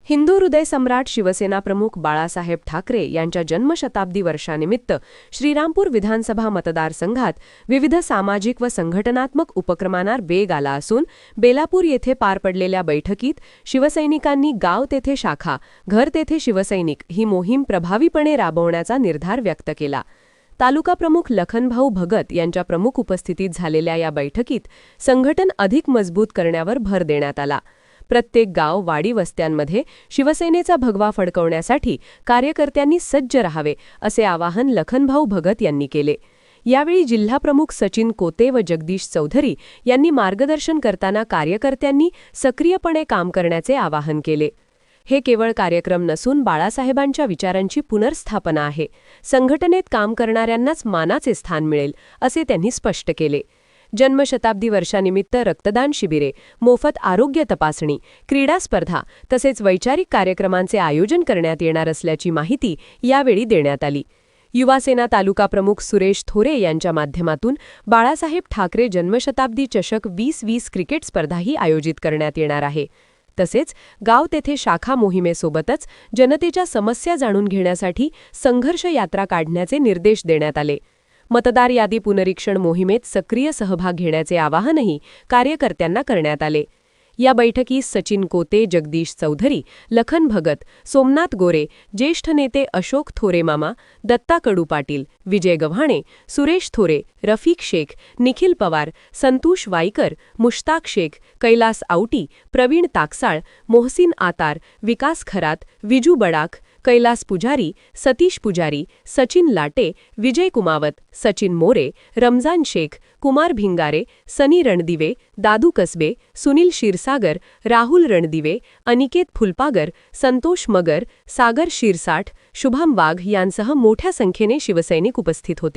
हिंदू हृदय सम्राट शिवसेना प्रमुख बाळासाहेब ठाकरे यांच्या जन्मशताब्दी वर्षानिमित्त श्रीरामपूर विधानसभा मतदारसंघात विविध सामाजिक व संघटनात्मक उपक्रमांना वेग आला असून बेलापूर येथे पार पडलेल्या बैठकीत शिवसैनिकांनी गाव तेथे शाखा, घर तेथे शिवसैनिक ही मोहीम प्रभावीपणे राबवण्याचा निर्धार व्यक्त केला. तालुका प्रमुख लखनभाऊ भगत यांच्या प्रमुख उपस्थितीत झालेल्या या बैठकीत संघटन अधिक मजबूत करण्यावर भर देण्यात आला. प्रत्येक गाव, वाडी, वस्त्यांमध्ये शिवसेनेचा भगवा फडकवण्यासाठी कार्यकर्त्यांनी सज्ज राहावे असे आवाहन लखनभाऊ भगत यांनी केले. यावेळी जिल्हाप्रमुख सचिन कोते व जगदीश चौधरी यांनी मार्गदर्शन करताना कार्यकर्त्यांनी सक्रियपणे काम करण्याचे आवाहन केले. हे केवळ कार्यक्रम नसून बाळासाहेबांच्या विचारांची पुनर्स्थापना आहे. संघटनेत काम करणाऱ्यांनाच मानाचे स्थान मिळेल असे त्यांनी स्पष्ट केले. जन्मशताब्दी वर्षानिमित्त रक्तदान शिबिरे, मोफत आरोग्य तपासणी, क्रीडा स्पर्धा तसेच वैचारिक कार्यक्रमांचे आयोजन करण्यात येणार असल्याची माहिती यावेळी देण्यात आली. युवासेना तालुका प्रमुख सुरेश थोरे यांच्या माध्यमातून बाळासाहेब ठाकरे जन्मशताब्दी चषक 2020 क्रिकेट स्पर्धाही आयोजित करण्यात येणार आहे. तसेच गाव तेथे शाखा मोहिमेसोबतच जनतेच्या समस्या जाणून घेण्यासाठी संघर्ष यात्रा काढण्याचे निर्देश देण्यात आले. मतदार यादी पुनरीक्षण मोहिमेत सक्रिय सहभाग घेण्याचे आवाहनही कार्यकर्त्यांना करण्यात आले. या बैठकीस सचिन कोते, जगदीश चौधरी, लखन भगत, सोमनाथ गोरे, ज्येष्ठ नेते अशोक थोरे मामा, दत्ता कडू पाटील, विजय गव्हाणे, सुरेश थोरे, रफिक शेख, निखिल पवार, संतोष वाईकर, मुश्ताक शेख, कैलास आवटी, प्रवीण ताकसाळ, मोहसिन आतार, विकास खरात, विजू बडाख, कैलास पुजारी, सतीश पुजारी, सचिन लाटे, विजय कुमावत, सचिन मोरे, रमजान शेख, कुमार भिंगारे, सनी रणदिवे, दादू कसबे, सुनील क्षीरसागर, राहुल रणदिवे, अनिकेत फुलपागर, संतोष मगर, सागर शिरसाठ, शुभम वाघ यांसह मोठ्या संख्येने शिवसैनिक उपस्थित होते.